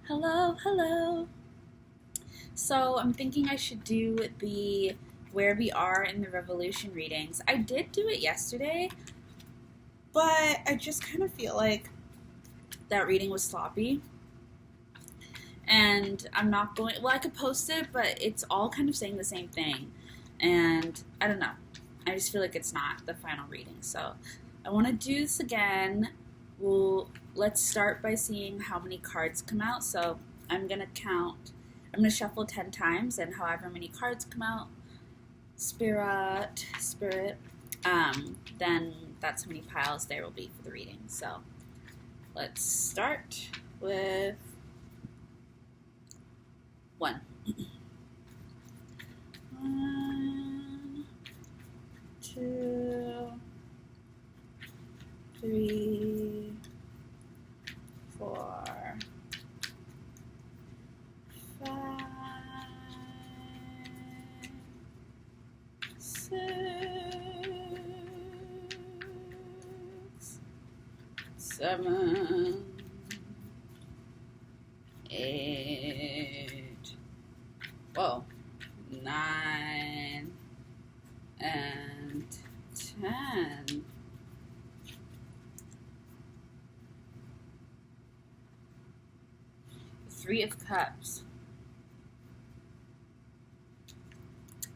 Hello, hello. So I'm thinking I should do the where we are in the revolution readings. I did do it yesterday, but I just kind of feel like that reading was sloppy. And I'm not going, well, I could post it, but it's all kind of saying the same thing. And I don't know. I just feel like it's not the final reading. So I want to do this again. Let's start by seeing how many cards come out. So I'm going to count. I'm going to shuffle 10 times, and however many cards come out, spirit, then that's how many piles there will be for the reading. So let's start with one. One, two, three, four, five, six, seven, eight, whoa, nine, and 10. Three of Cups.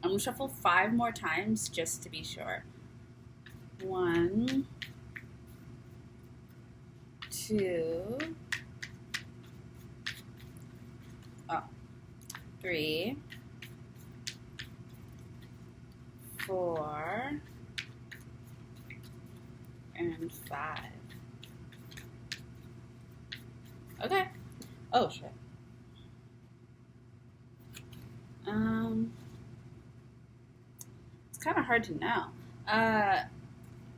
I'm going to shuffle 5 more times just to be sure. 1, 2, 3, 4, and 5. Okay. Oh, shit. It's kind of hard to know.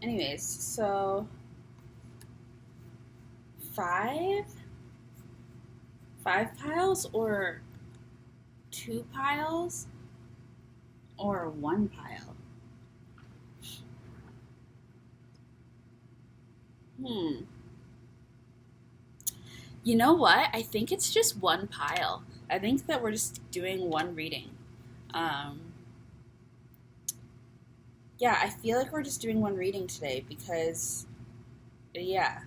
Anyways, so 5 piles, or 2 piles, or 1 pile? You know what? I think it's just 1 pile. I think that we're just doing one reading. Yeah, I feel like we're just doing one reading today because, yeah.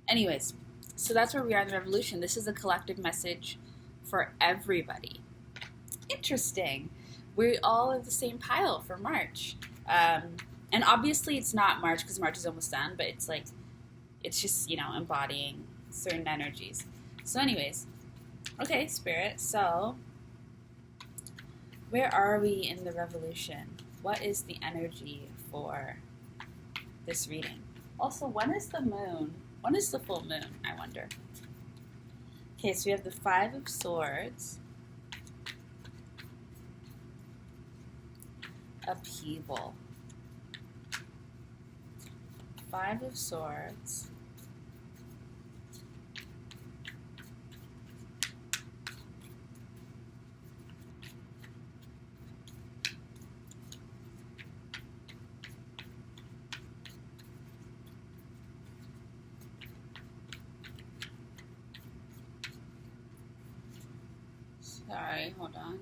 Anyways, so that's where we are in the revolution. This is a collective message for everybody. Interesting. We all have the same pile for March. And obviously it's not March because March is almost done, but it's like, it's just, embodying certain energies. So anyways, okay, Spirit, so where are we in the revolution? What is the energy for this reading? Also, when is the moon? When is the full moon, I wonder? Okay, so we have the 5 of Swords, upheaval, 5 of Swords, sorry, hold on.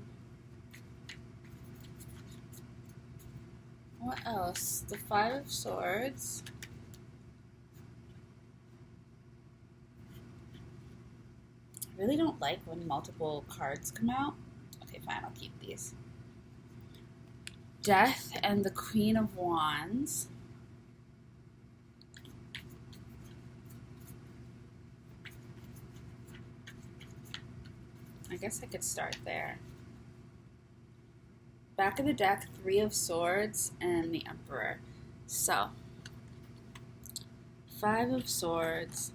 What else? The 5 of Swords. I really don't like when multiple cards come out. Okay, fine, I'll keep these. Death and the Queen of Wands. I guess I could start there. Back of the deck, 3 of Swords and the Emperor. So, 5 of Swords,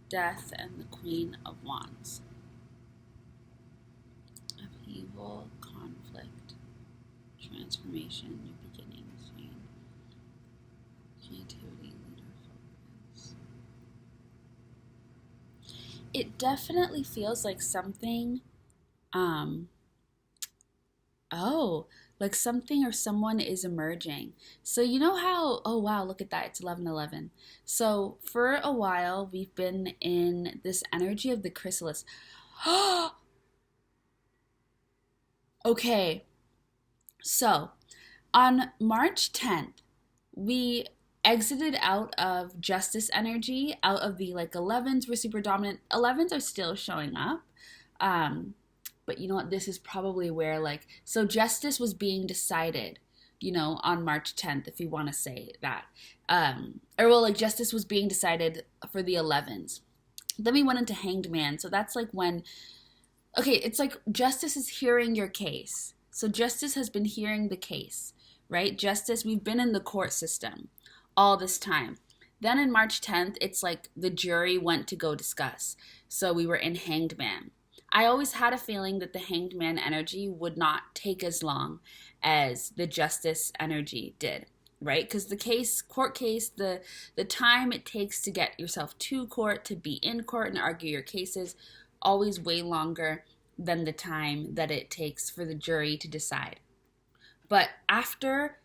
Death, and the Queen of Wands. Upheaval, conflict, transformation, new beginnings, creativity, leader focus. It definitely feels like something, Like something or someone is emerging. So you know how, oh wow, look at that, it's 11:11. So for a while we've been in this energy of the chrysalis. Okay, so on March 10th, we exited out of justice energy, out of the like 11s were super dominant. 11s are still showing up. Um, but you know what? This is probably where like, so justice was being decided, on March 10th, if you want to say that. Or well, like justice was being decided for the 11s. Then we went into hanged man. So that's like when, okay, it's like justice is hearing your case. So justice has been hearing the case, right? Justice, we've been in the court system all this time. Then in March 10th, it's like the jury went to go discuss. So we were in hanged man. I always had a feeling that the hanged man energy would not take as long as the justice energy did, right? Because the court case, the time it takes to get yourself to court, to be in court and argue your cases, always way longer than the time that it takes for the jury to decide. But after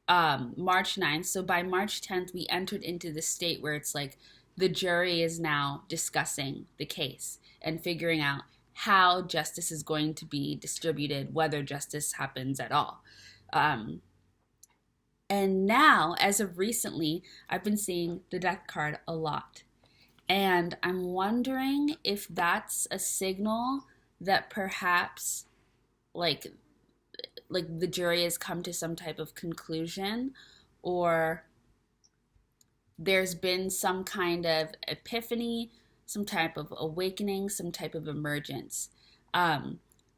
March 9th, so by March 10th, we entered into the state where it's like the jury is now discussing the case and figuring out how justice is going to be distributed, whether justice happens at all. And now, as of recently, I've been seeing the death card a lot. And I'm wondering if that's a signal that perhaps like the jury has come to some type of conclusion, or there's been some kind of epiphany, some type of awakening, some type of emergence.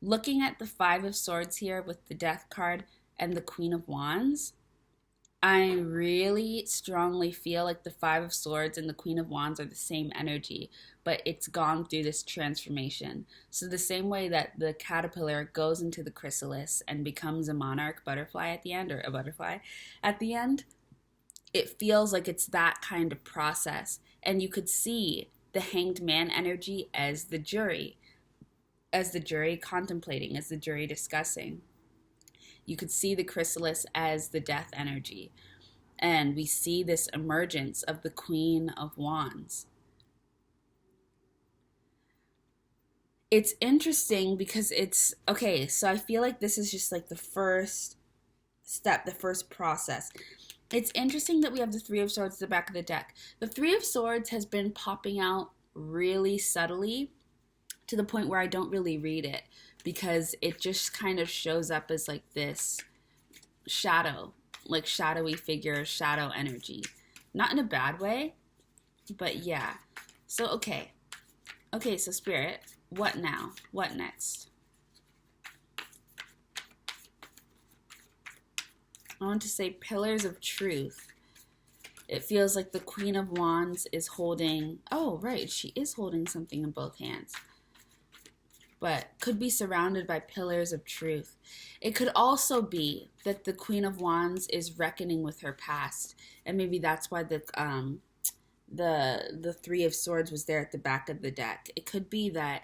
Looking at the Five of Swords here with the Death card and the Queen of Wands, I really strongly feel like the Five of Swords and the Queen of Wands are the same energy, but it's gone through this transformation. So the same way that the caterpillar goes into the chrysalis and becomes a monarch butterfly at the end, or a butterfly at the end, it feels like it's that kind of process. And you could see the hanged man energy as the jury contemplating, as the jury discussing. You could see the chrysalis as the death energy. And we see this emergence of the Queen of Wands. It's interesting because it's, okay, so I feel like this is just like the first step, the first process. It's interesting that we have the Three of Swords at the back of the deck. The Three of Swords has been popping out really subtly to the point where I don't really read it, because it just kind of shows up as like this shadow, like shadowy figure, shadow energy. Not in a bad way, but yeah. So, okay, so Spirit, what now? What next? I want to say pillars of truth. It feels like the Queen of Wands is holding, oh, right, she is holding something in both hands, but could be surrounded by pillars of truth. It could also be that the Queen of Wands is reckoning with her past, and maybe that's why the Three of Swords was there at the back of the deck. It could be that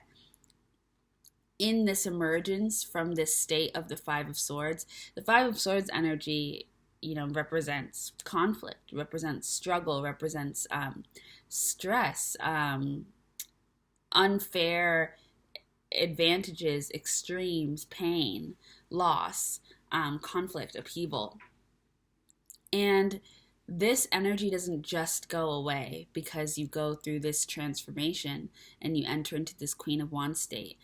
in this emergence from this state of the Five of Swords, the Five of Swords energy, represents conflict, represents struggle, represents stress, unfair advantages, extremes, pain, loss, conflict, upheaval. And this energy doesn't just go away because you go through this transformation and you enter into this Queen of Wands state.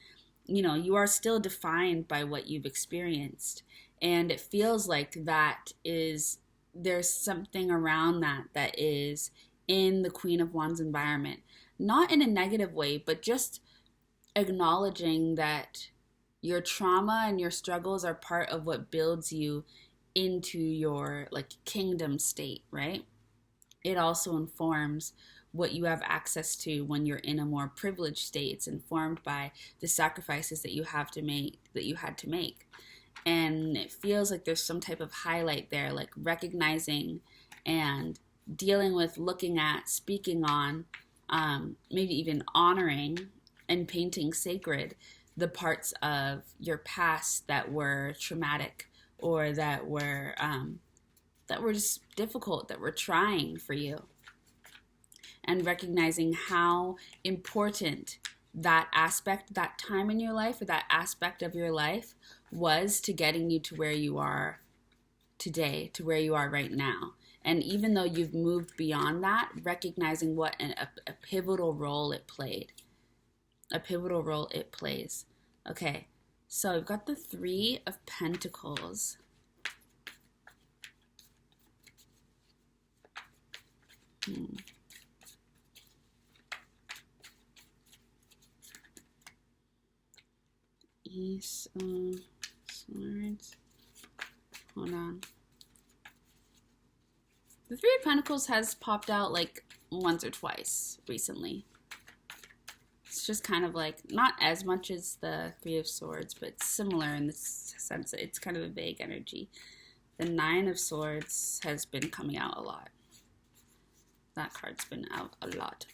You are still defined by what you've experienced. And it feels like there's something around that is in the Queen of Wands environment. Not in a negative way, but just acknowledging that your trauma and your struggles are part of what builds you into your like kingdom state, right? It also informs what you have access to when you're in a more privileged state. It's informed by the sacrifices that you had to make. And it feels like there's some type of highlight there, like recognizing and dealing with, looking at, speaking on, maybe even honoring and painting sacred the parts of your past that were traumatic or that were just difficult, that were trying for you. And recognizing how important that aspect, that time in your life, or that aspect of your life was to getting you to where you are today, to where you are right now. And even though you've moved beyond that, recognizing what a pivotal role it played. A pivotal role it plays. Okay, so I've got the Three of Pentacles. Ace of Swords. Hold on. The Three of Pentacles has popped out like once or twice recently. It's just kind of like, not as much as the Three of Swords, but similar in the sense that it's kind of a vague energy. The Nine of Swords has been coming out a lot. That card's been out a lot.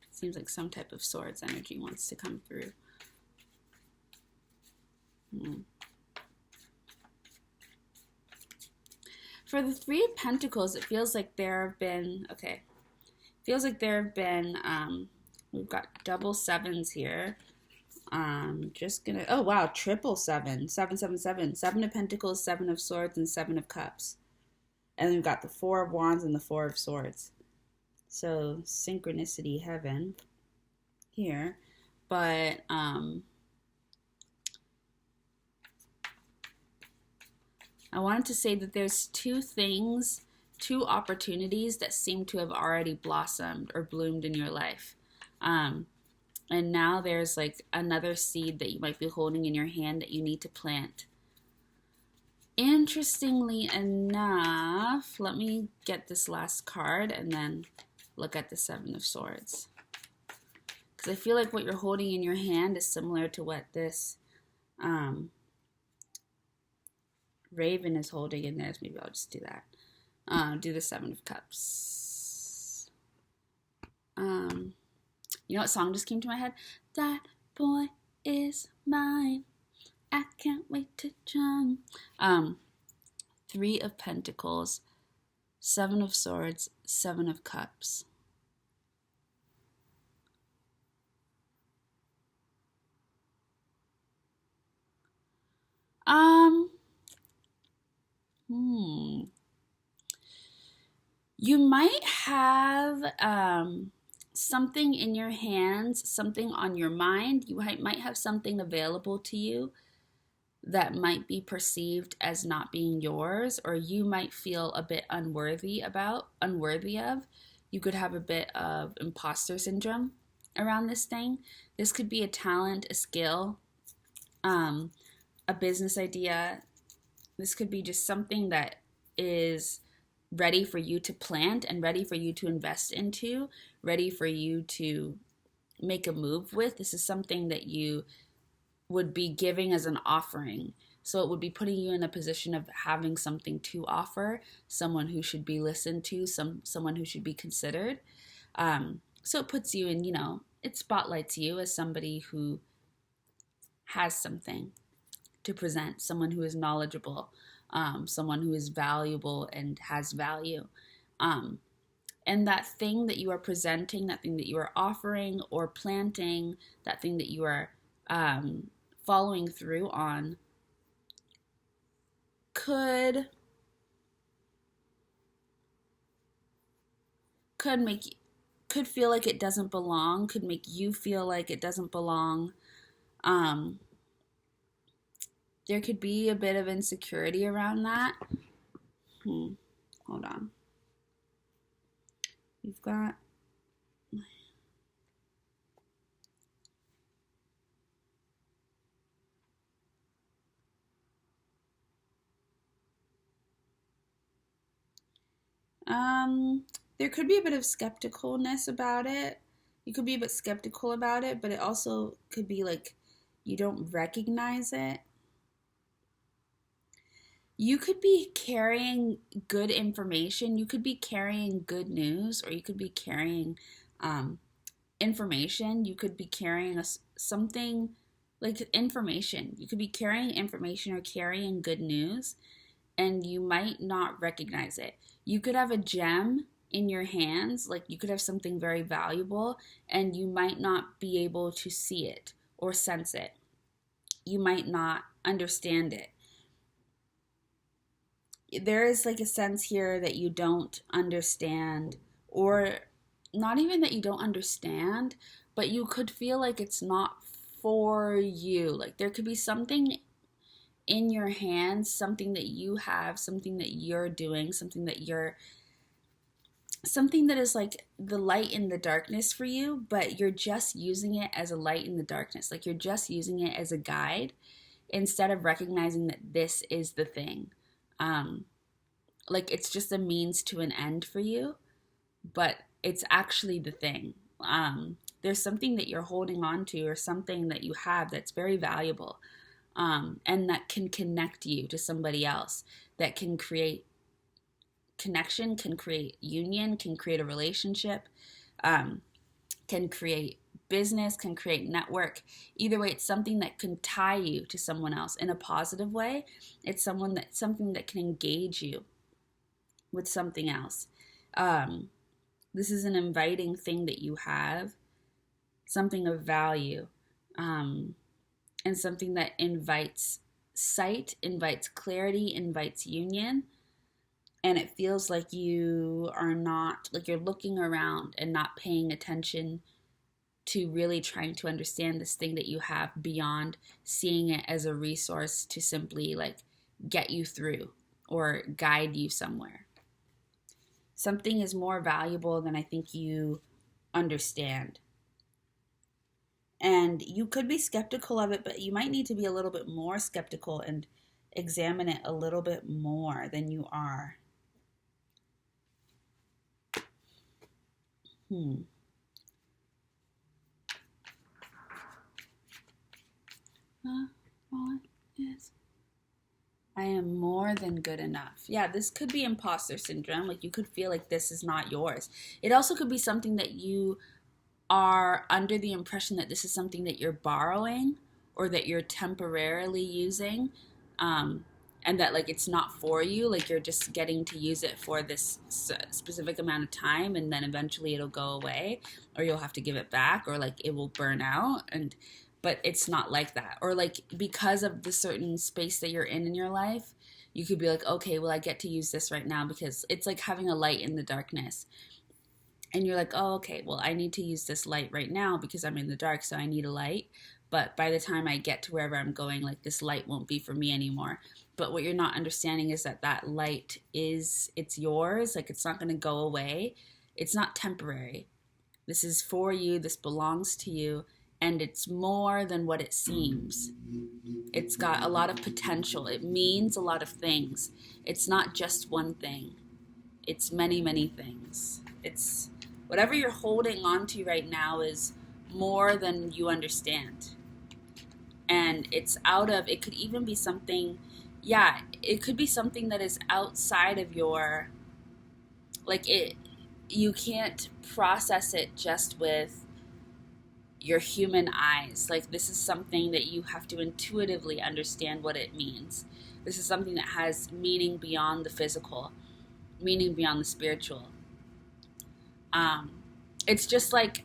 Seems like some type of swords energy wants to come through. For the Three of Pentacles, it feels like there have been, we've got double sevens here. Oh wow, triple seven. 777. Seven of Pentacles, Seven of Swords, and Seven of Cups. And then we've got the Four of Wands and the Four of Swords. So synchronicity heaven here. But I wanted to say that there's two opportunities that seem to have already blossomed or bloomed in your life. And now there's like another seed that you might be holding in your hand that you need to plant. Interestingly enough, let me get this last card and then look at the Seven of Swords. Because I feel like what you're holding in your hand is similar to what this Raven is holding in theirs. Maybe I'll just do that. Do the Seven of Cups. You know what song just came to my head? That boy is mine. I can't wait to jump. Three of Pentacles, Seven of Swords, Seven of Cups. You might have something in your hands, something on your mind. You might have something available to you that might be perceived as not being yours, or you might feel a bit unworthy of. You could have a bit of imposter syndrome around this thing. This could be a talent, a skill, a business idea. This could be just something that is ready for you to plant and ready for you to invest into, ready for you to make a move with. This is something that you would be giving as an offering. So it would be putting you in a position of having something to offer, someone who should be listened to, someone who should be considered. So it puts you in, it spotlights you as somebody who has something to present, someone who is knowledgeable, someone who is valuable and has value. And that thing that you are presenting, that thing that you are offering or planting, that thing that you are following through on could feel like it doesn't belong, could make you feel like it doesn't belong. There could be a bit of insecurity around that. Hold on. You've got there could be a bit of skepticalness about it. You could be a bit skeptical about it, but it also could be like you don't recognize it. You could be carrying good information. You could be carrying good news, or you could be carrying information. You could be carrying something like information. You could be carrying information or carrying good news, and you might not recognize it. You could have a gem in your hands, like you could have something very valuable, and you might not be able to see it or sense it. You might not understand it. There is like a sense here that you don't understand, or not even that you don't understand, but you could feel like it's not for you. Like there could be something in your hands, something that you have, something that you're doing, something that is like the light in the darkness for you, but you're just using it as a light in the darkness. Like you're just using it as a guide instead of recognizing that this is the thing. Like it's just a means to an end for you, but it's actually the thing. There's something that you're holding on to, or something that you have that's very valuable, and that can connect you to somebody else, that can create connection, can create union, can create a relationship, can create business, can create network. Either way, it's something that can tie you to someone else in a positive way. It's something that can engage you with something else. This is an inviting thing that you have, something of value, and something that invites sight, invites clarity, invites union. And it feels like you are not, like you're looking around and not paying attention to really trying to understand this thing that you have, beyond seeing it as a resource to simply like get you through or guide you somewhere. Something is more valuable than I think you understand. And you could be skeptical of it, but you might need to be a little bit more skeptical and examine it a little bit more than you are. I am more than good enough. Yeah, this could be imposter syndrome. Like you could feel like this is not yours. It also could be something that you are under the impression that this is something that you're borrowing or that you're temporarily using, and that like it's not for you. Like you're just getting to use it for this specific amount of time, and then eventually it'll go away, or you'll have to give it back, or like it will burn out. But it's not like that. Or like because of the certain space that you're in your life, you could be like, okay, well I get to use this right now, because it's like having a light in the darkness. And you're like, oh, okay, well I need to use this light right now because I'm in the dark, so I need a light. But by the time I get to wherever I'm going, like this light won't be for me anymore. But what you're not understanding is that light it's yours. Like it's not going to go away. It's not temporary. This is for you. This belongs to you. And it's more than what it seems. It's got a lot of potential. It means a lot of things. It's not just one thing. It's many, many things. It's whatever you're holding on to right now is more than you understand. And it could even be something, it could be something that is outside of your, you can't process it just with your human eyes. Like this is something that you have to intuitively understand what it means. This is something that has meaning beyond the physical, meaning beyond the spiritual. It's just like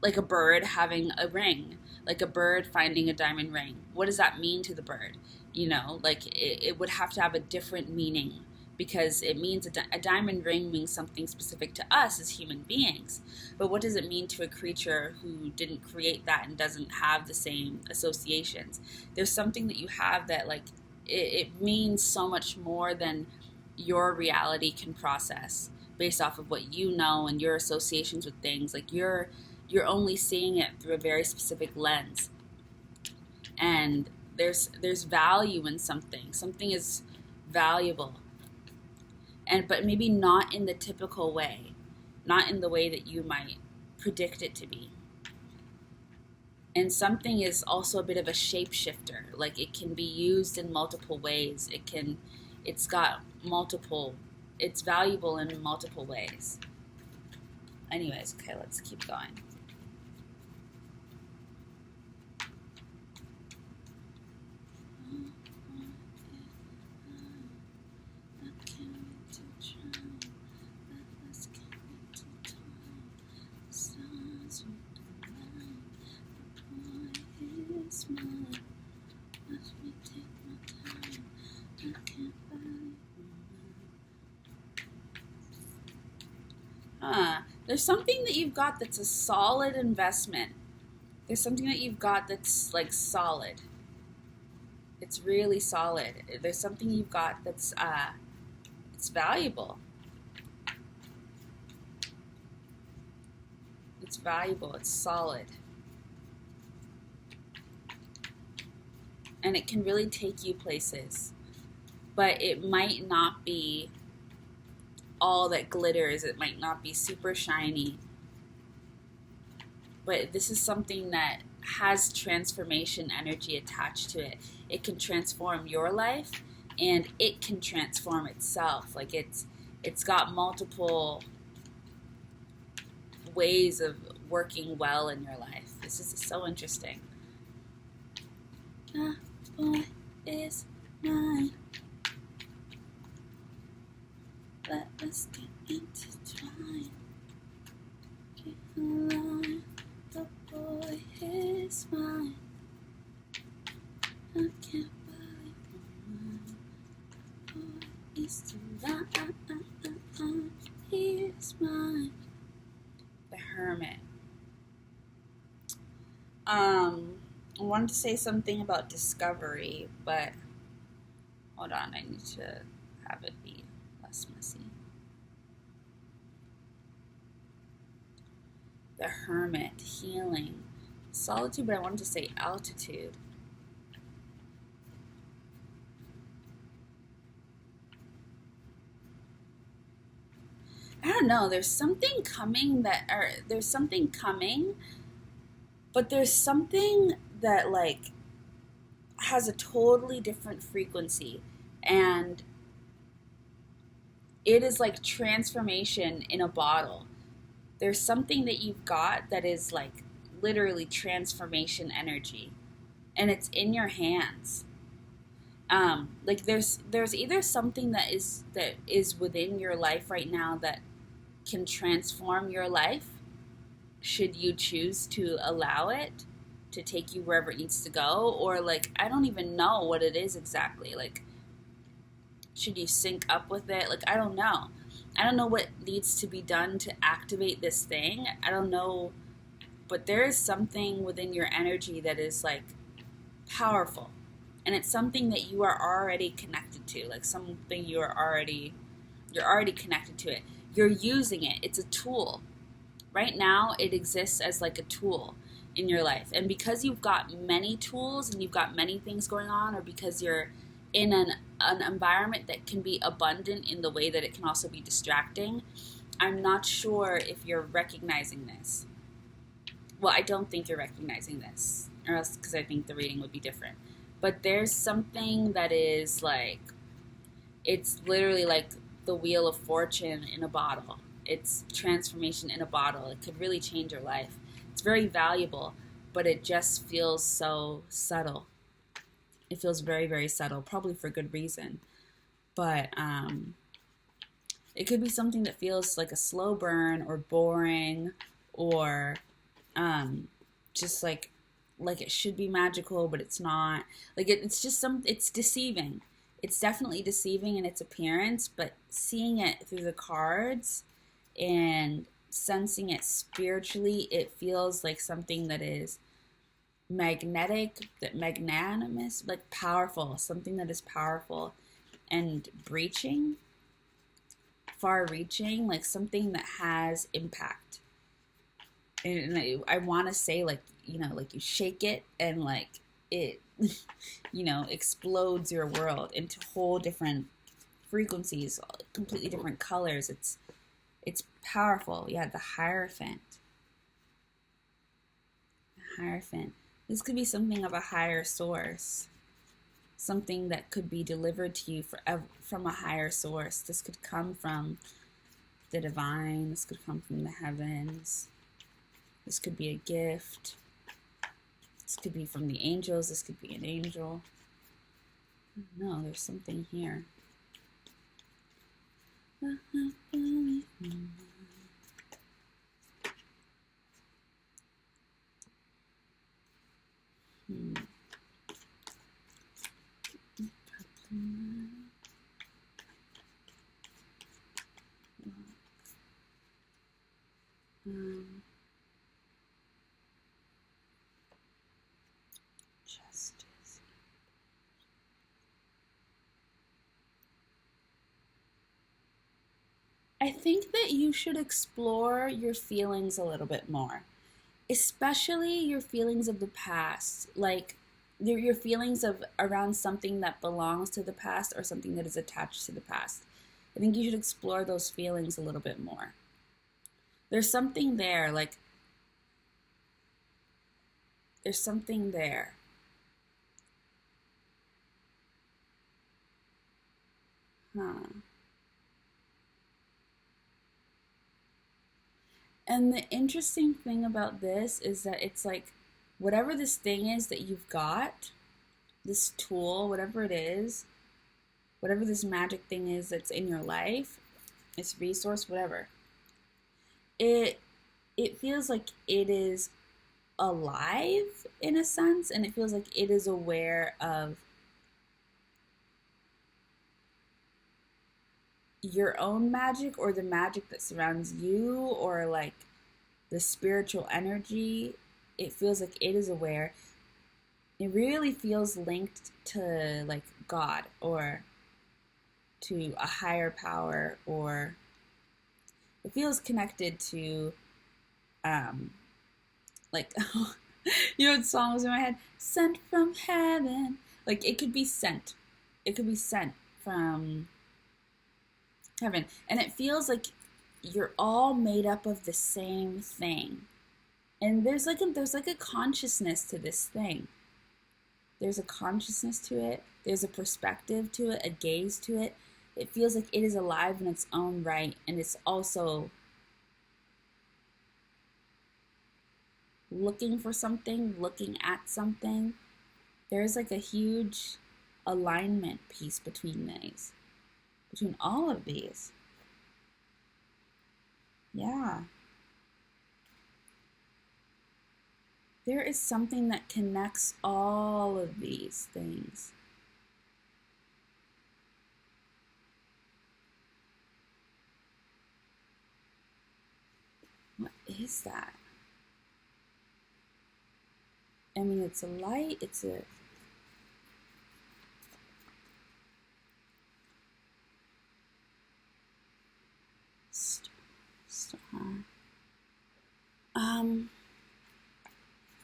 a bird having a ring, like a bird finding a diamond ring. What does that mean to the bird? Like it would have to have a different meaning, because it means a diamond ring means something specific to us as human beings. But what does it mean to a creature who didn't create that and doesn't have the same associations? There's something that you have that like it means so much more than your reality can process based off of what you know and your associations with things. Like you're only seeing it through a very specific lens. And there's value in something. Something is valuable. But maybe not in the typical way, not in the way that you might predict it to be. And something is also a bit of a shapeshifter. Like it can be used in multiple ways. It's valuable in multiple ways. Anyways, okay, let's keep going. is mine. Watch me take my time. I can't believe. There's something that you've got that's a solid investment. There's something that you've got that's like solid. It's really solid. There's something you've got that's it's valuable. It's valuable. It's solid. And it can really take you places. But it might not be all that glitters. It might not be super shiny. But this is something that has transformation energy attached to it. It can transform your life, and it can transform itself. Like it's got multiple ways of working well in your life. This is so interesting. The boy is mine. Let us get intertwined. Get along. The boy is mine. I can't believe the boy is mine. He is mine. The Hermit. I wanted to say something about discovery, but hold on, I need to have it be less messy. The Hermit, healing, solitude, but I wanted to say altitude. I don't know, there's something coming, but there's something that like has a totally different frequency, and it is like transformation in a bottle. There's something that you've got that is like literally transformation energy, and it's in your hands. Like there's either something that is within your life right now that can transform your life, should you choose to allow it to take you wherever it needs to go, or like I don't even know what it is exactly. Like, should you sync up with it? Like, I don't know. I don't know what needs to be done to activate this thing. I don't know, but there is something within your energy that is like powerful, and it's something that you are already connected to. Like something you're already connected to it. You're using it. It's a tool. Right now, it exists as like a tool in your life. And because you've got many tools and you've got many things going on, or because you're in an environment that can be abundant in the way that it can also be distracting, I'm not sure if you're recognizing this. Well, I don't think you're recognizing this, or else because I think the reading would be different. But there's something that is like, it's literally like the Wheel of Fortune in a bottle. It's transformation in a bottle. It could really change your life. It's very valuable, but it just feels so subtle. It feels very, very subtle, probably for good reason. But it could be something that feels like a slow burn or boring, or just like it should be magical, but it's not. Like it's just it's deceiving. It's definitely deceiving in its appearance, but seeing it through the cards and sensing it spiritually, it feels like something that is magnetic, that magnanimous, like powerful, something that is powerful and breaching, far-reaching, like something that has impact. And I want to say, like, you know, like you shake it and like it, you know, explodes your world into whole different frequencies, completely different colors. It's powerful. Yeah, the Hierophant. The Hierophant. This could be something of a higher source. Something that could be delivered to you from a higher source. This could come from the divine. This could come from the heavens. This could be a gift. This could be from the angels. This could be an angel. No, there's something here. Um, justice. I think that you should explore your feelings a little bit more, especially your feelings of the past, like your feelings of around something that belongs to the past or something that is attached to the past. I think you should explore those feelings a little bit more. There's something there, like there's something there. Huh. And the interesting thing about this is that it's like whatever this thing is that you've got, this tool, whatever it is, whatever this magic thing is that's in your life, this resource, whatever, it it feels like it is alive in a sense, and it feels like it is aware of your own magic or the magic that surrounds you or like the spiritual energy. It feels like it is aware. It really feels linked to like God or to a higher power, or it feels connected to like you know what song was in my head, sent from heaven. Like it could be sent, it could be sent from heaven, and it feels like you're all made up of the same thing. And there's like a consciousness to this thing. There's a consciousness to it, there's a perspective to it, a gaze to it. It feels like it is alive in its own right, and it's also looking for something, looking at something. There's like a huge alignment piece between these, between all of these. Yeah. There is something that connects all of these things. What is that? I mean, it's a light, it's a... Star.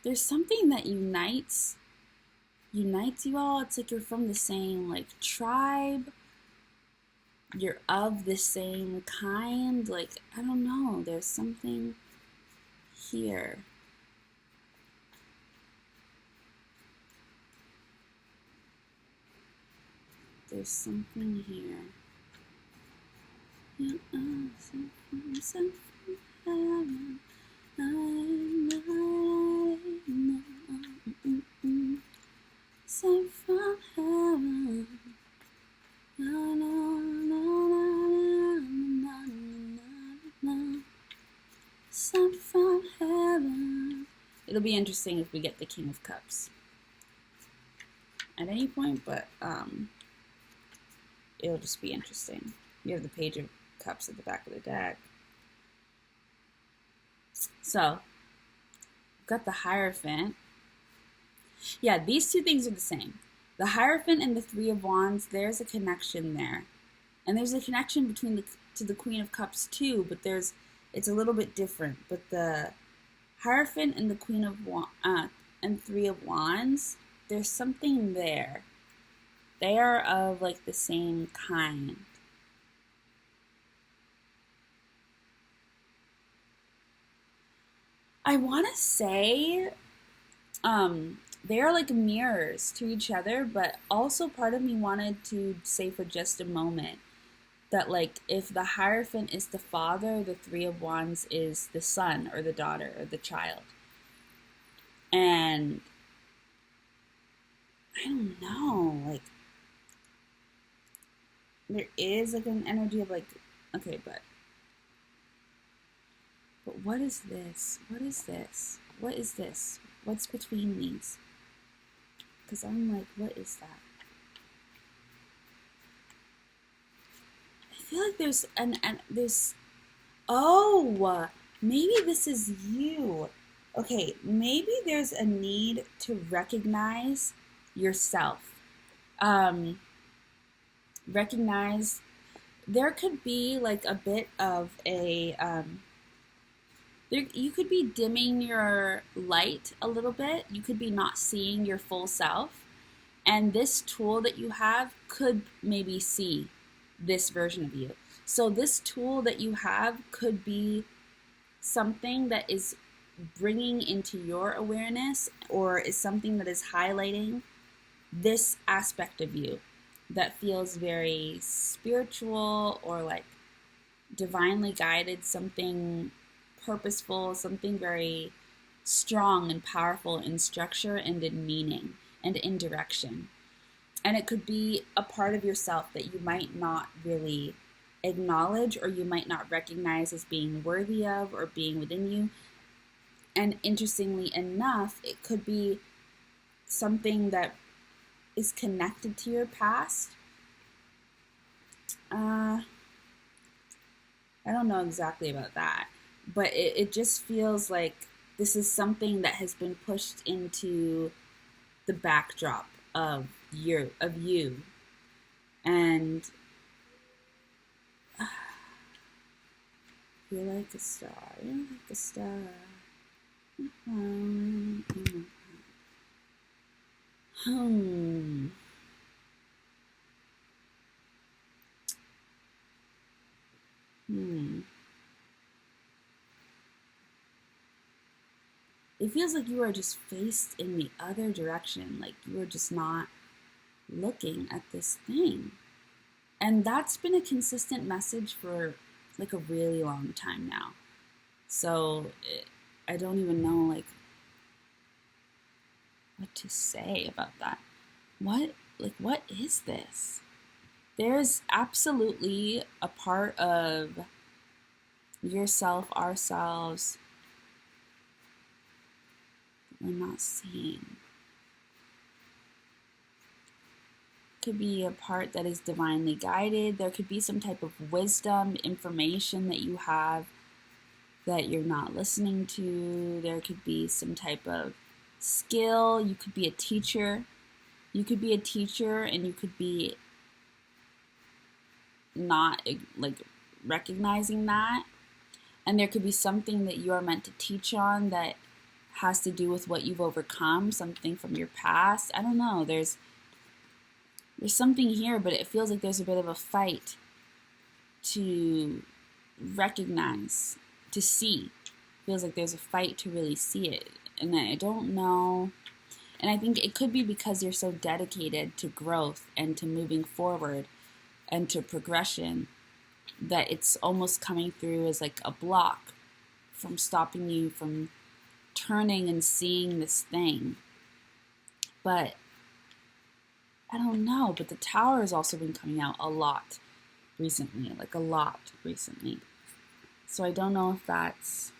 There's something that unites you all. It's like you're from the same like tribe. You're of the same kind. Like, I don't know. There's something here. There's something here. You are sent from heaven. Sent from heaven. Sent from heaven. It'll be interesting if we get the King of Cups at any point, but it'll just be interesting. You have the Page of Cups at the back of the deck. So, we've got the Hierophant. Yeah, these two things are the same. The Hierophant and the Three of Wands, there's a connection there. And there's a connection between the Queen of Cups too, but it's a little bit different. But the Hierophant and the Queen of and Three of Wands, there's something there. They are of like the same kind. I want to say they are like mirrors to each other, but also part of me wanted to say for just a moment that like if the Hierophant is the father, the Three of Wands is the son or the daughter or the child. And I don't know, like there is like an energy of like, okay, but what is this? What is this? What is this? What's between these? Because I'm like, what is that? I feel like there's there's, oh, maybe this is you. Okay, maybe there's a need to recognize yourself. Um, recognize there could be like a bit of a there, you could be dimming your light a little bit. You could be not seeing your full self. And this tool that you have could maybe see this version of you. So this tool that you have could be something that is bringing into your awareness, or is something that is highlighting this aspect of you that feels very spiritual or like divinely guided, something purposeful, something very strong and powerful in structure and in meaning and in direction. And it could be a part of yourself that you might not really acknowledge, or you might not recognize as being worthy of or being within you. And interestingly enough, it could be something that is connected to your past. I don't know exactly about that, but it just feels like this is something that has been pushed into the backdrop of you. And you're like a star. You're like a star. Hmm. It feels like you are just faced in the other direction, like you are just not looking at this thing. And that's been a consistent message for like a really long time now. So I don't even know like what to say about that. What is this? There's absolutely a part of yourself, ourselves, that we're not seeing. Could be a part that is divinely guided. There could be some type of wisdom, information that you have that you're not listening to. There could be some type of skill. You could be a teacher. You could be a teacher and you could be not like recognizing that. And there could be something that you are meant to teach on that has to do with what you've overcome, something from your past. I don't know. There's something here, but it feels like there's a bit of a fight to recognize, to see. It feels like there's a fight to really see it. And I don't know. And I think it could be because you're so dedicated to growth and to moving forward and to progression that it's almost coming through as like a block from stopping you from turning and seeing this thing. But I don't know, but the Tower has also been coming out a lot recently, So I don't know if that's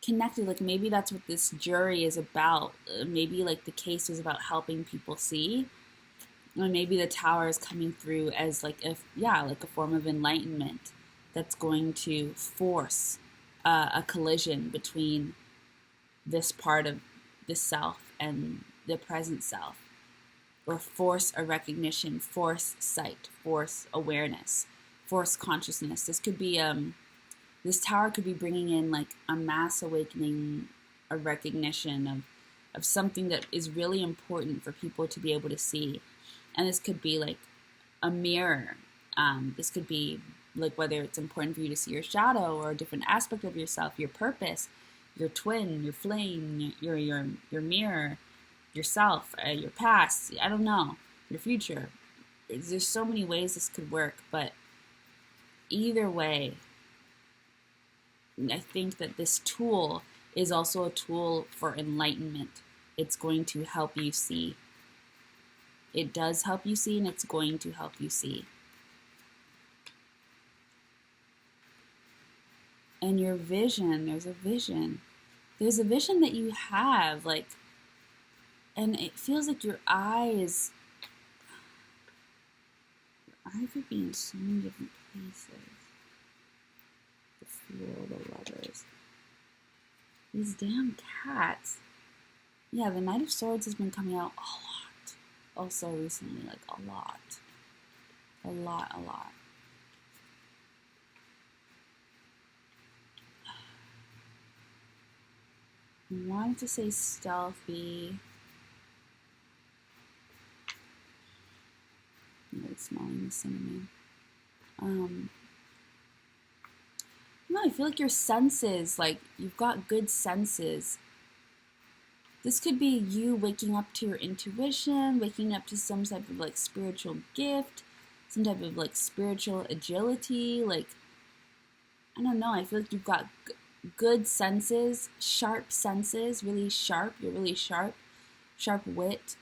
connected. Like maybe that's what this jury is about. Maybe like the case is about helping people see. Or maybe the Tower is coming through as like a form of enlightenment that's going to force a collision between this part of the self and the present self. Or force a recognition, force sight, force awareness, force consciousness. This could be, this Tower could be bringing in like a mass awakening, a recognition of something that is really important for people to be able to see. And this could be like a mirror. This could be like whether it's important for you to see your shadow or a different aspect of yourself, your purpose, your twin, your flame, your mirror, yourself, your past, I don't know, your future. There's so many ways this could work, but either way, I think that this tool is also a tool for enlightenment. It's going to help you see. It does help you see, and it's going to help you see. And your vision, there's a vision. There's a vision that you have, like, and it feels like your eyes could be in so many different places. The World of Lovers. These damn cats. Yeah, the Knight of Swords has been coming out a lot. Also recently, like a lot. A lot. I wanted to say stealthy. I'm really smelling the cinnamon. No, I feel like your senses, like, you've got good senses. This could be you waking up to your intuition, waking up to some type of, like, spiritual gift, some type of, like, spiritual agility, like, I don't know, I feel like you've got good senses, sharp senses, really sharp, you're really sharp wit,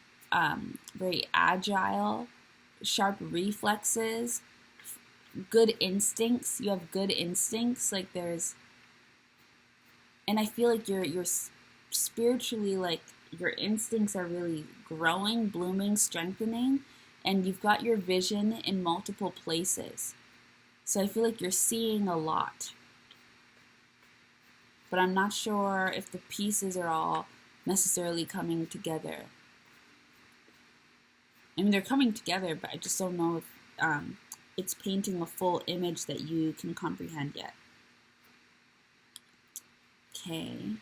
very agile, sharp reflexes, good instincts. You have good instincts. Like there's, and I feel like you're spiritually, like your instincts are really growing, blooming, strengthening, and you've got your vision in multiple places. So I feel like you're seeing a lot. But I'm not sure if the pieces are all necessarily coming together. I mean, they're coming together, but I just don't know if it's painting a full image that you can comprehend yet. Okay,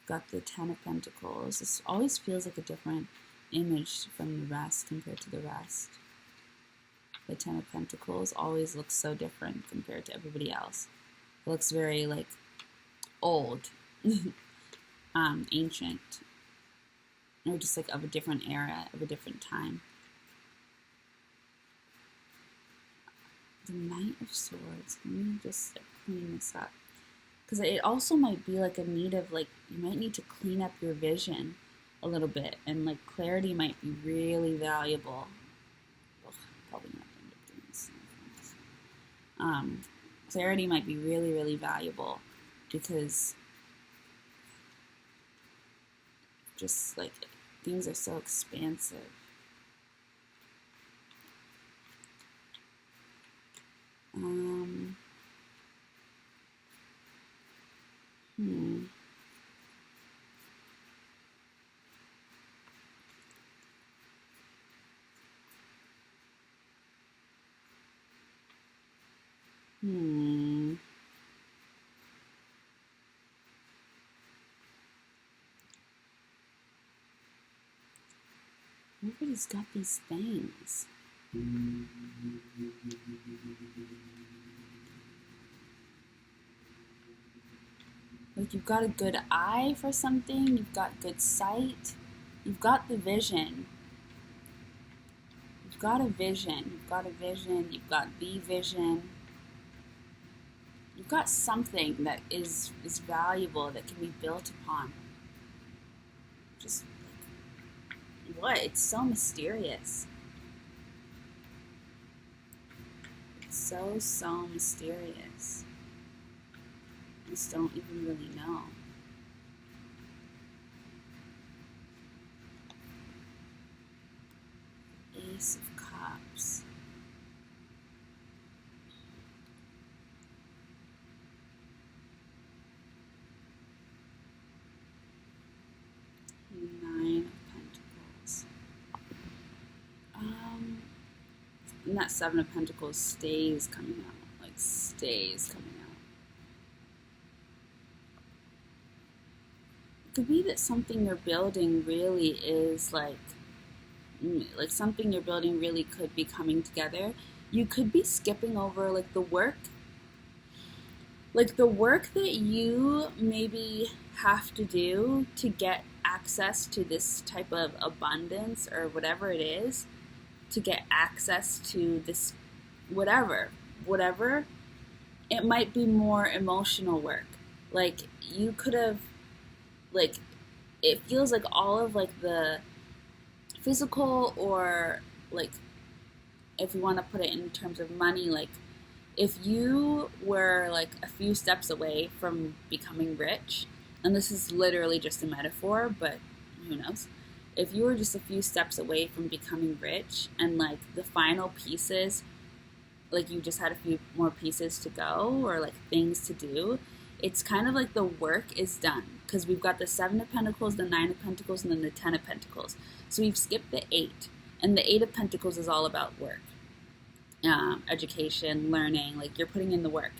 got the Ten of Pentacles. This always feels like a different image from the rest compared to the rest. The Ten of Pentacles always looks so different compared to everybody else. It looks very, like, old, ancient, or just, like, of a different era, of a different time. The Knight of Swords. Let me just clean this up. Because it also might be like a need of, like, you might need to clean up your vision a little bit. And, like, clarity might be really valuable. Ugh, probably not end up doing this. Clarity might be really, really valuable. Because just, like, things are so expansive. Everybody's got these things. Like, you've got a good eye for something, you've got good sight, you've got the vision. You've got a vision, you've got a vision, you've got the vision. You've got something that is valuable, that can be built upon. Just, like, what? It's so mysterious. It's so mysterious. I just don't even really know. Ace of Cups. Nine of Pentacles. And that Seven of Pentacles stays coming out. Like, stays coming out. It could be that something you're building really is like something you're building really could be coming together. You could be skipping over, like, the work. Like, the work that you maybe have to do to get access to this type of abundance or whatever it is, to get access to this whatever, it might be more emotional work. Like, you could have, like, it feels like all of, like, the physical, or, like, if you want to put it in terms of money, like, if you were, like, a few steps away from becoming rich, and this is literally just a metaphor, but who knows, if you were just a few steps away from becoming rich, and, like, the final pieces like you just had a few more pieces to go or like things to do. It's kind of like the work is done because we've got the 7 of Pentacles, the 9 of Pentacles, and then the 10 of Pentacles. So we've skipped the 8, and the 8 of Pentacles is all about work, education, learning, like you're putting in the work.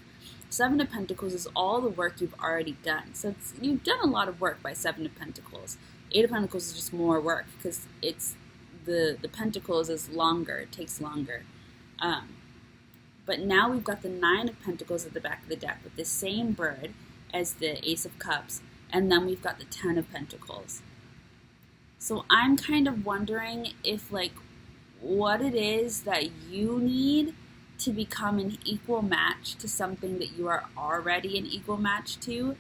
7 of Pentacles is all the work you've already done. So you've done a lot of work by 7 of Pentacles. 8 of Pentacles is just more work because it's the Pentacles is longer. It takes longer. But now we've got the 9 of Pentacles at the back of the deck with the same bird as the Ace of Cups. And then we've got the 10 of Pentacles. So I'm kind of wondering if like what it is that you need to become an equal match to something that you are already an equal match to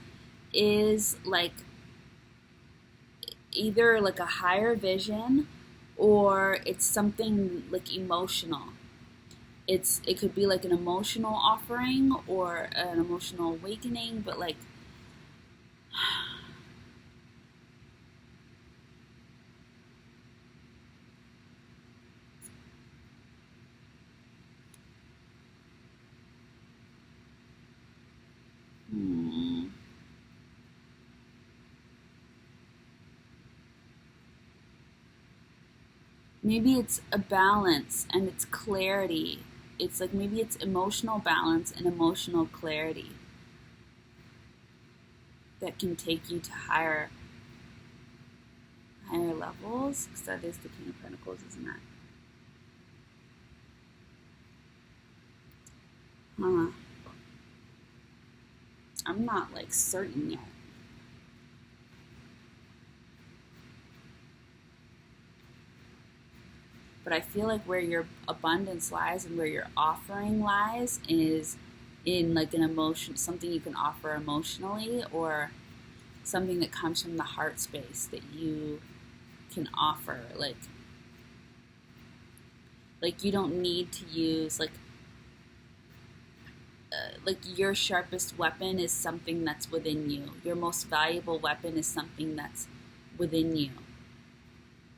is like either like a higher vision or it's something like emotional. It could be like an emotional offering or an emotional awakening, but like maybe it's a balance and it's clarity. It's like maybe it's emotional balance and emotional clarity that can take you to higher levels. Because that is the King of Pentacles, isn't it? I'm not like certain yet. But I feel like where your abundance lies and where your offering lies is in like an emotion, something you can offer emotionally or something that comes from the heart space that you can offer. Like you don't need to use like your sharpest weapon is something that's within you. Your most valuable weapon is something that's within you.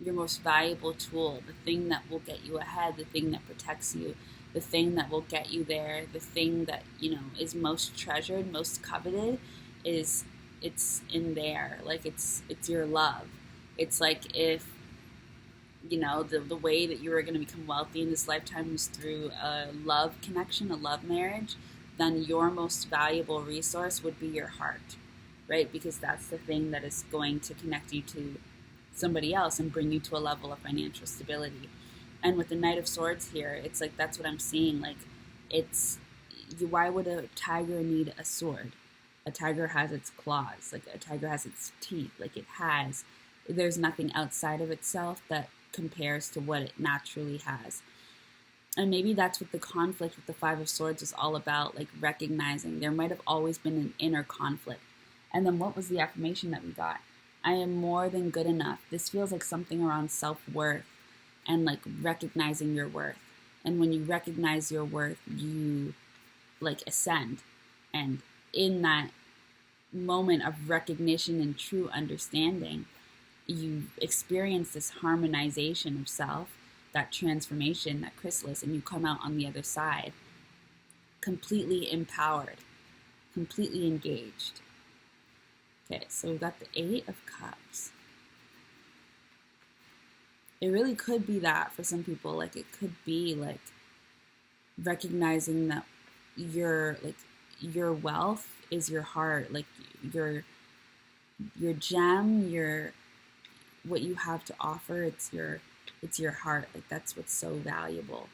Your most valuable tool, the thing that will get you ahead, the thing that protects you, the thing that will get you there, the thing that, is most treasured, most coveted, it's in there. Like it's your love. It's like if, the way that you were going to become wealthy in this lifetime was through a love connection, a love marriage, then your most valuable resource would be your heart, right? Because that's the thing that is going to connect you to somebody else and bring you to a level of financial stability. And with the Knight of Swords here, it's like that's what I'm seeing. Like why would a tiger need a sword? A tiger has its claws, like a tiger has its teeth, like there's nothing outside of itself that compares to what it naturally has. And maybe that's what the conflict with the 5 of Swords is all about, like recognizing there might have always been an inner conflict. And then what was the affirmation that we got? I am more than good enough. This feels like something around self-worth and like recognizing your worth. And when you recognize your worth, you like ascend. And in that moment of recognition and true understanding, you experience this harmonization of self, that transformation, that chrysalis, and you come out on the other side completely empowered, completely engaged. Okay, so we've got the 8 of Cups. It really could be that for some people. Like it could be like recognizing that your wealth is your heart, like your gem, what you have to offer. It's your heart. Like that's what's so valuable.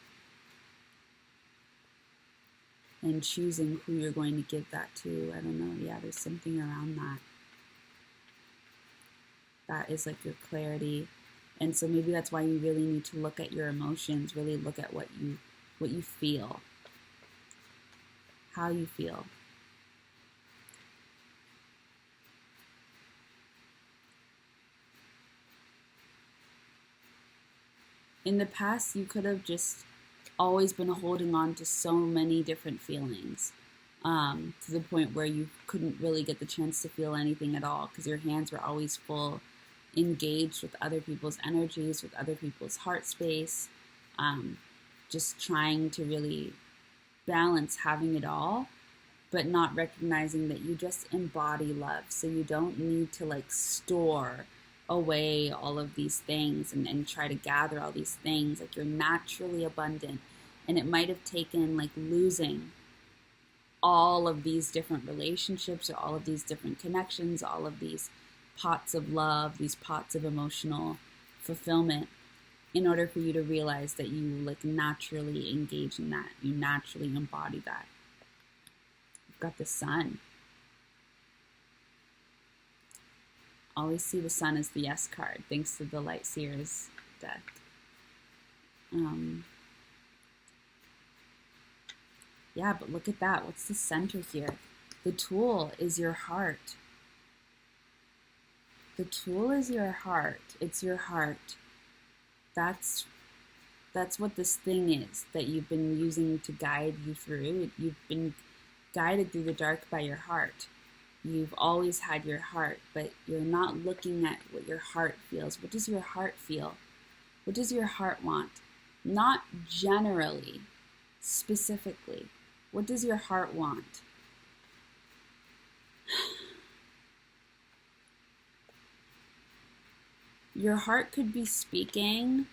And choosing who you're going to give that to. I don't know. Yeah, there's something around that. That is like your clarity. And so maybe that's why you really need to look at your emotions, really look at what you feel, how you feel. In the past, you could have just always been holding on to so many different feelings, to the point where you couldn't really get the chance to feel anything at all because your hands were always full, engaged with other people's energies, with other people's heart space, just trying to really balance having it all, but not recognizing that you just embody love. So you don't need to like store away all of these things and try to gather all these things. Like, you're naturally abundant. And it might have taken like losing all of these different relationships or all of these different connections, all of these pots of love, these pots of emotional fulfillment, in order for you to realize that you like naturally engage in that. You naturally embody that. You've got the sun. Always see the sun as the yes card, thanks to the Light Seer's deck. Yeah, but look at that. What's the center here? The tool is your heart. The tool is your heart. It's your heart. That's what this thing is that you've been using to guide you through. You've been guided through the dark by your heart. You've always had your heart, but you're not looking at what your heart feels. What does your heart feel? What does your heart want? Not generally, specifically. What does your heart want? Your heart could be speaking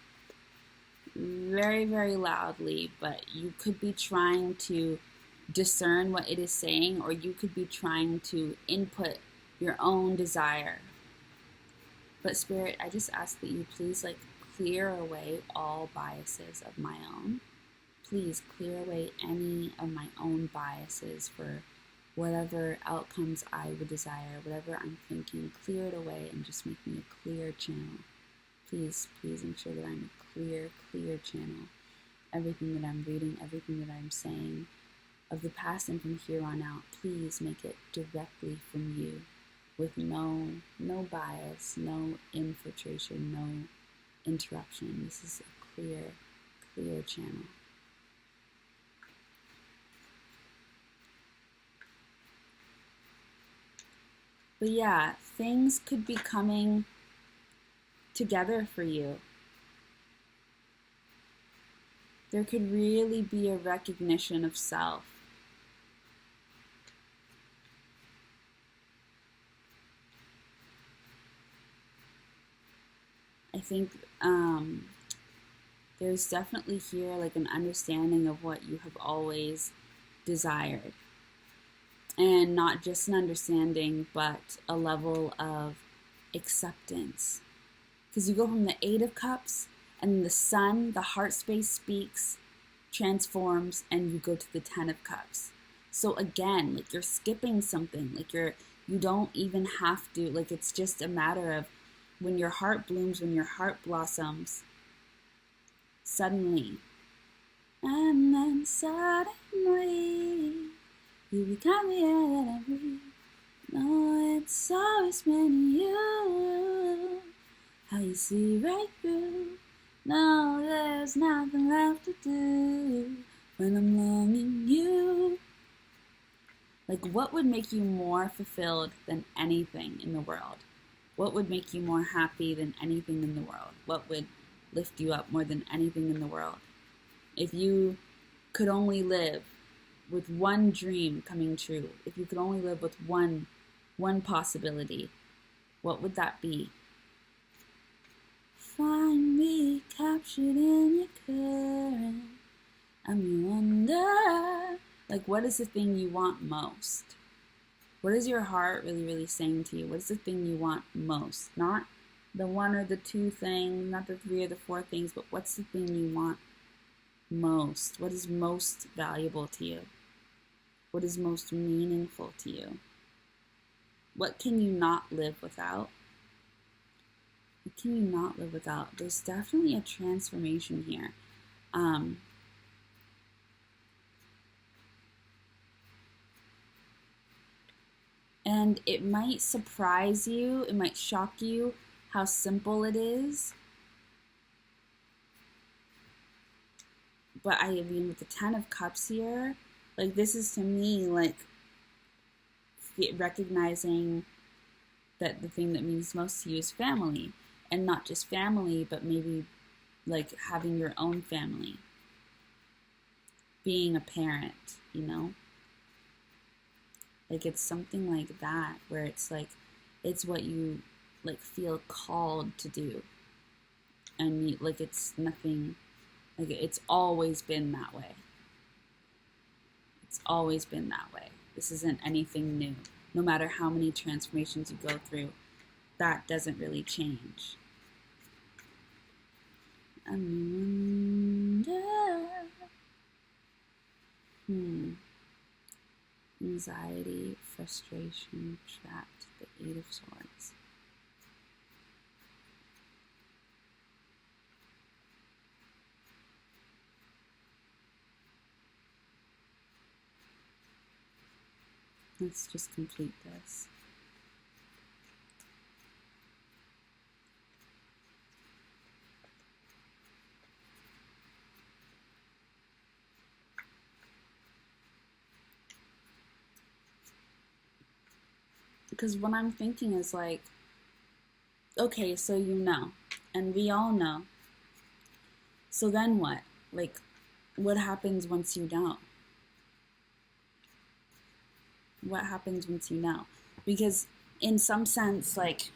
very, very loudly, but you could be trying to discern what it is saying, or you could be trying to input your own desire. But Spirit, I just ask that you please like clear away all biases of my own. Please clear away any of my own biases for whatever outcomes I would desire, whatever I'm thinking. Clear it away and just make me a clear channel. Please ensure that I'm a clear channel. Everything that I'm reading, everything that I'm saying of the past and from here on out, please make it directly from you, with no bias, no infiltration, no interruption. This is a clear channel. But yeah, things could be coming together for you. There could really be a recognition of self. I think there's definitely here like an understanding of what you have always desired. And not just an understanding, but a level of acceptance. Because you go from the Eight of Cups, and the sun, the heart space speaks, transforms, and you go to the Ten of Cups. So again, like you're skipping something. Like you don't even have to, like it's just a matter of when your heart blooms, when your heart blossoms, suddenly, and then suddenly, you become the air that I breathe. No, it's always been you. How you see right through. No, there's nothing left to do when I'm longing you. Like, what would make you more fulfilled than anything in the world? What would make you more happy than anything in the world? What would lift you up more than anything in the world? If you could only live with one dream coming true, if you could only live with one possibility, what would that be? Find me captured in your current. You wonder, like, what is the thing you want most? What is your heart really, really saying to you? What is the thing you want most? Not the one or the two things, not the three or the four things, but what's the thing you want most? What is most valuable to you? What is most meaningful to you? What can you not live without? What can you not live without? There's definitely a transformation here. And it might surprise you, it might shock you how simple it is. But I mean, with the Ten of Cups here, like this is to me like recognizing that the thing that means most to you is family. And not just family, but maybe like having your own family. being a parent, you know? Like it's something like that where it's like it's what you like feel called to do. And like it's nothing, like it's always been that way. It's always been that way. This isn't anything new. No matter how many transformations you go through, that doesn't really change. Anxiety, frustration, trapped, the Eight of Swords. Let's just complete this. Because what I'm thinking is like, okay, so you know, and we all know. So then what? Like, what happens once you know? What happens once you know? Because in some sense, like,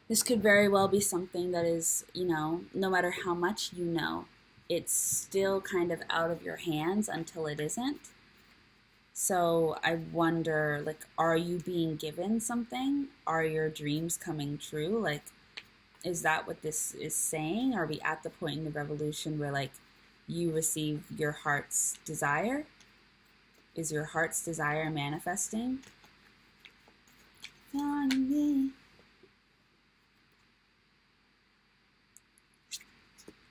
this could very well be something that is, you know, no matter how much you know, it's still kind of out of your hands until it isn't. So I wonder, like, are you being given something? Are your dreams coming true? Like, is that what this is saying? Are we at the point in the revolution where, like, you receive your heart's desire? Is your heart's desire manifesting?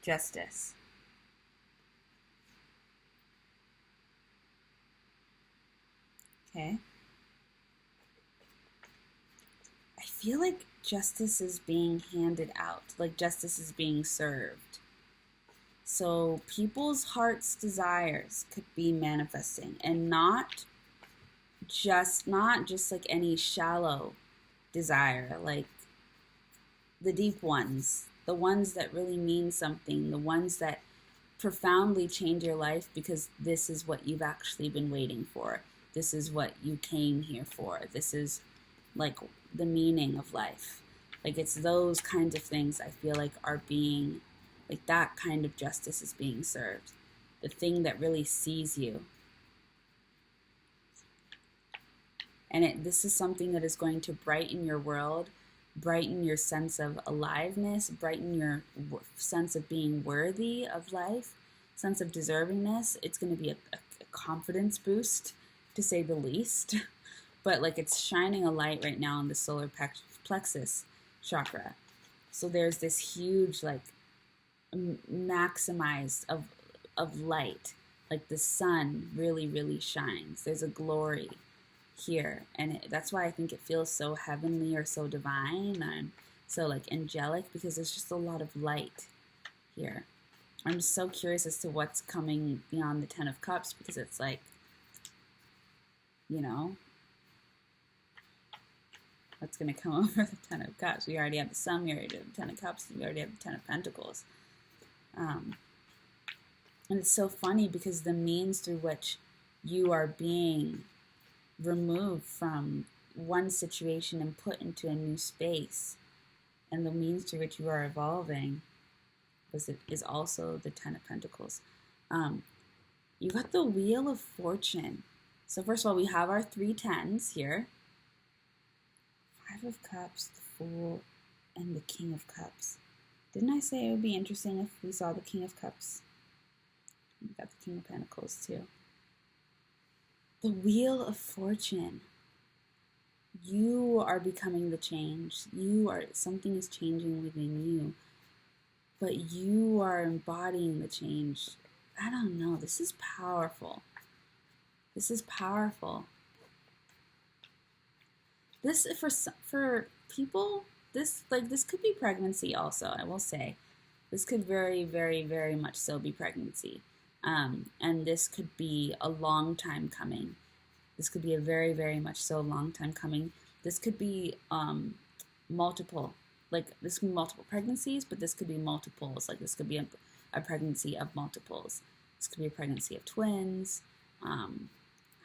Justice. Okay. I feel like justice is being handed out, like justice is being served. So people's heart's desires could be manifesting, and not just like any shallow desire, like the deep ones, the ones that really mean something, the ones that profoundly change your life because this is what you've actually been waiting for. This is what you came here for. This is like the meaning of life. Like it's those kinds of things I feel like are being, like that kind of justice is being served. The thing that really sees you. And this is something that is going to brighten your world, brighten your sense of aliveness, brighten your sense of being worthy of life, sense of deservingness. It's going to be a confidence boost, to say the least. But like it's shining a light right now in the solar plexus chakra. So there's this huge like maximized of light. Like the sun really, really shines. There's a glory here, and that's why I think it feels so heavenly or so divine and so like angelic, because there's just a lot of light here. I'm so curious as to what's coming beyond the Ten of Cups, because it's like, you know, what's going to come over the Ten of Cups? We already have the Sun, we already have the Ten of Cups, we already have the Ten of Pentacles. And it's so funny because the means through which you are being removed from one situation and put into a new space, and the means through which you are evolving is also the Ten of Pentacles. You got the Wheel of Fortune. So first of all, we have our 3 tens here. 5 of Cups, the Fool, and the King of Cups. Didn't I say it would be interesting if we saw the King of Cups? We got the King of Pentacles too. The Wheel of Fortune. You are becoming the change. Something is changing within you. But you are embodying the change. I don't know. This is powerful. This is powerful. This for people, this could be pregnancy also, I will say. This could very, very, very much so be pregnancy. And this could be a long time coming. This could be a very, very much so long time coming. This could be multiple, like this could be multiple pregnancies, but this could be multiples. Like this could be a pregnancy of multiples. This could be a pregnancy of twins,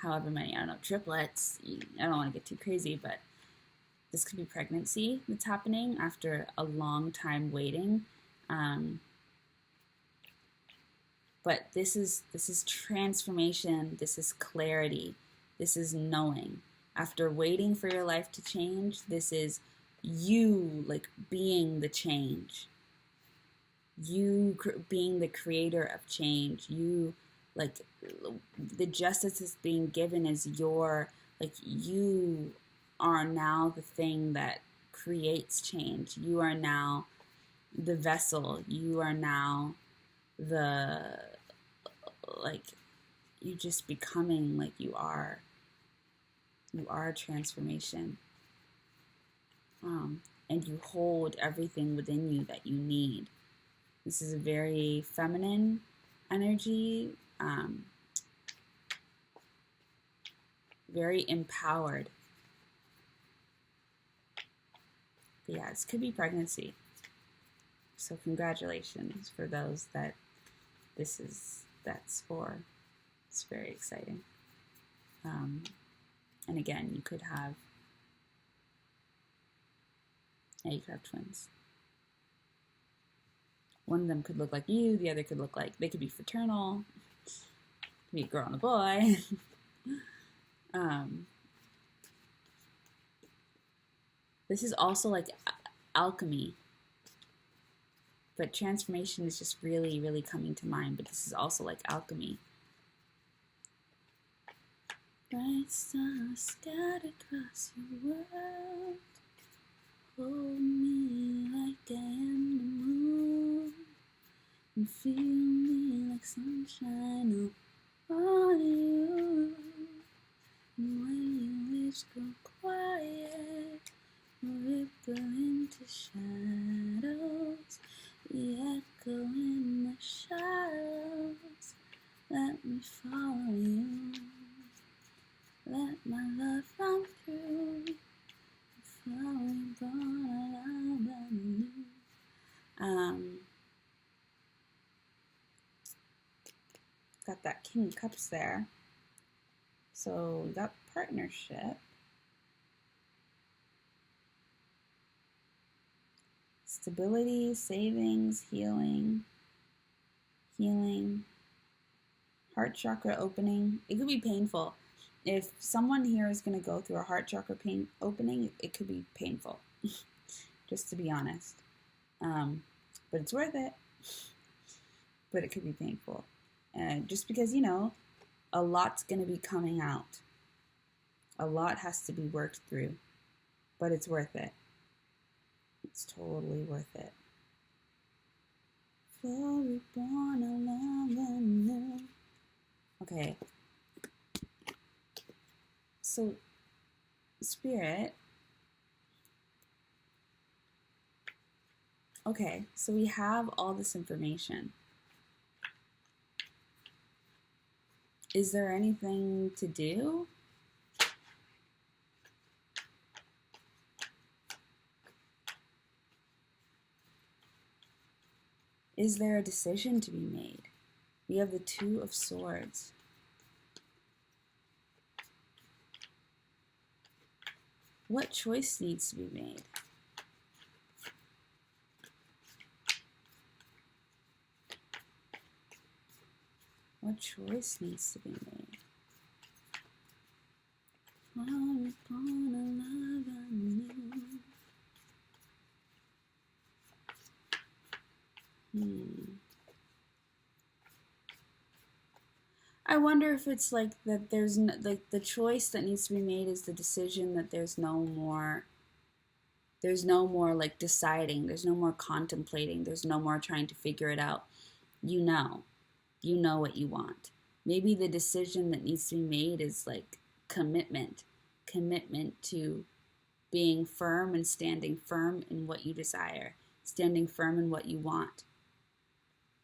however many, I don't know, triplets. I don't want to get too crazy, but this could be pregnancy that's happening after a long time waiting. But this is transformation. This is clarity. This is knowing. After waiting for your life to change, this is you like being the change. You being the creator of change. You like the justice that's being given is your, like, you are now the thing that creates change. You are now the vessel. You are now the, like, you just becoming like you are transformation. And you hold everything within you that you need. This is a very feminine energy, very empowered. But yeah, this could be pregnancy. So congratulations for those that that's for. It's very exciting. And again, you could have twins. One of them could look like you, the other could look like, they could be fraternal, could be a girl and a boy. This is also like alchemy. But transformation is just really, really coming to mind. But this is also like alchemy. Bright stars scattered across your world. Hold me like I am the moon. And feel me like sunshine on you. And when your lips go quiet, ripple into shadows. We echo in the shadows. Let me follow you. Let my love run through. Flowing on you. Got that King of Cups there. So we got partnership. Stability, savings, healing, heart chakra opening. It could be painful. If someone here is going to go through a heart chakra opening, it could be painful, just to be honest. But it's worth it. But it could be painful. Just because, a lot's going to be coming out. A lot has to be worked through. But it's worth it. It's totally worth it. For reborn, alive and new. Okay. So, Spirit. Okay, so we have all this information. Is there anything to do? Is there a decision to be made? We have the Two of Swords. What choice needs to be made? What choice needs to be made? I wonder if it's like that there's no, like the choice that needs to be made is the decision that there's no more like deciding, there's no more contemplating, there's no more trying to figure it out. You know what you want. Maybe the decision that needs to be made is like commitment to being firm and standing firm in what you desire, standing firm in what you want.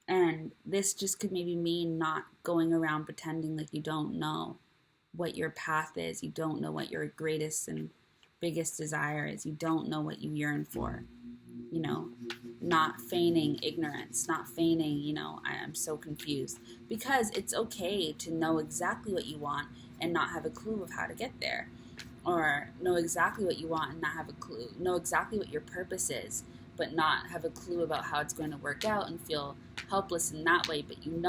And this just could maybe mean not going around pretending like you don't know what your path is. You don't know what your greatest and biggest desire is. You don't know what you yearn for. not feigning ignorance, not feigning, I'm so confused. Because it's okay to know exactly what you want and not have a clue of how to get there. Or know exactly what you want and not have a clue. Know exactly what your purpose is, but not have a clue about how it's going to work out and feel helpless in that way. But you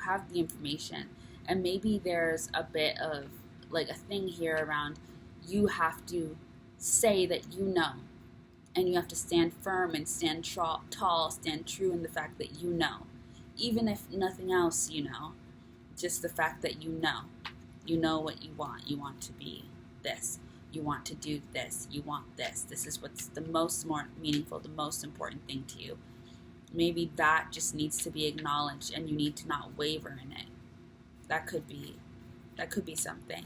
have the information. And maybe there's a bit of like a thing here around you have to say that you know. And you have to stand firm and stand tall, stand true in the fact that you know. Even if nothing else just the fact that you know what you want. You want to be this. You want to do this. You want this. This is what's the most more meaningful, the most important thing to you. Maybe that just needs to be acknowledged and you need to not waver in it. That could be something.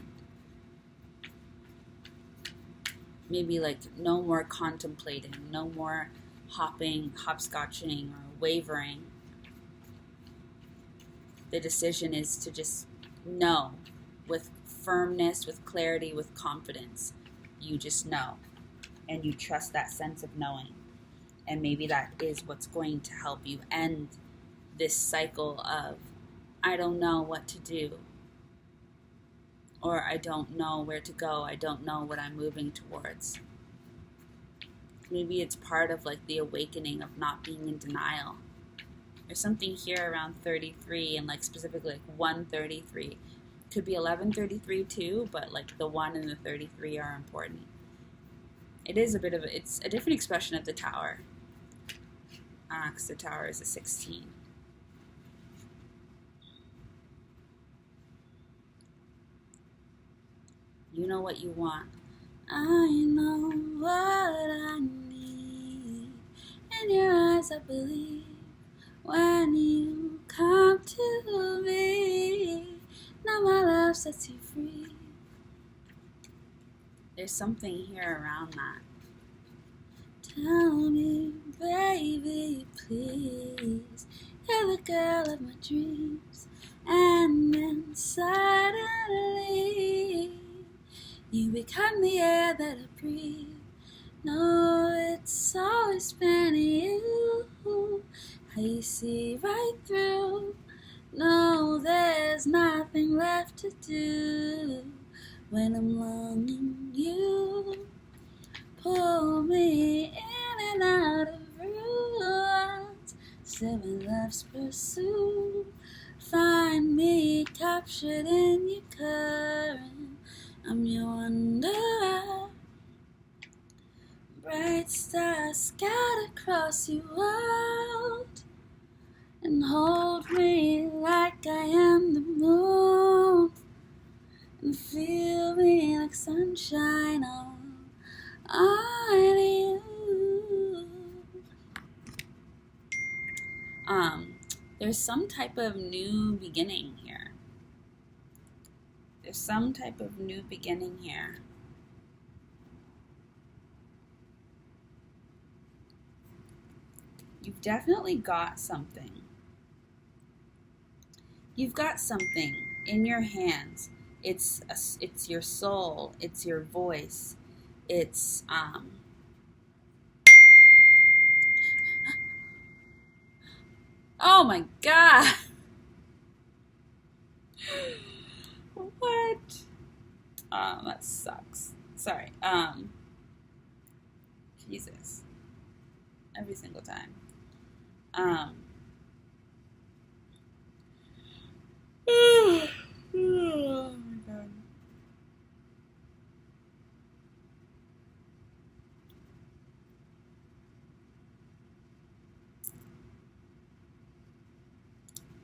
Maybe like no more contemplating, no more hopscotching or wavering. The decision is to just know with firmness, with clarity, with confidence. You just know. And you trust that sense of knowing. And maybe that is what's going to help you end this cycle of, I don't know what to do. Or I don't know where to go. I don't know what I'm moving towards. Maybe it's part of like the awakening of not being in denial. There's something here around 33 and like specifically like 133. Could be 1133 too, but like the 1 and the 33 are important. It's a different expression of the tower. Because the tower is a 16. You know what you want. I know what I need. In your eyes I believe. When you come to me, now my love sets you free. There's something here around that. Tell me, baby, please. You're the girl of my dreams. And then suddenly you become the air that I breathe. No, it's always been you. How you see right through. No, there's nothing left to do. When I'm longing you, pull me in and out of ruins. 7 loves pursue. Find me captured in your current. I'm your wanderer. Bright stars scattered across your world. And hold me like I am the moon. And feel me like sunshine on you. There's some type of new beginning here. You've definitely got something. You've got something in your hands. It's your soul. It's your voice. It's Oh my God. What? That sucks. Sorry. Jesus. Every single time. Oh my God.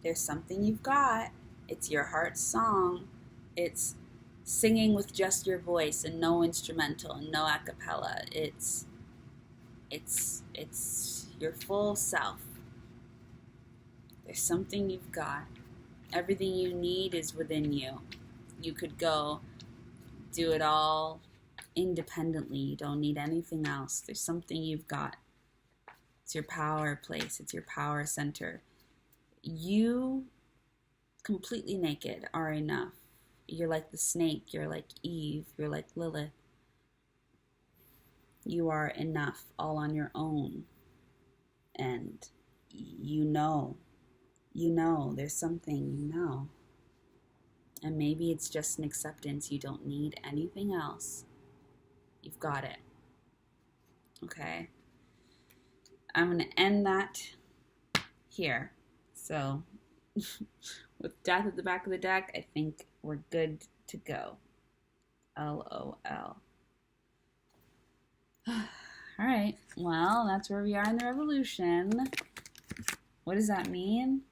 There's something you've got. It's your heart's song. It's singing with just your voice and no instrumental and no a cappella. It's your full self. There's something you've got. Everything you need is within you. You could go do it all independently. You don't need anything else. There's something you've got. It's your power place. It's your power center. You, completely naked, are enough. You're like the snake. You're like Eve. You're like Lilith. You are enough all on your own. and there's something. And maybe it's just an acceptance. You don't need anything else. You've got it. Okay. I'm going to end that here. So, with death at the back of the deck, I think we're good to go. LOL. All right. Well, that's where we are in the revolution. What does that mean?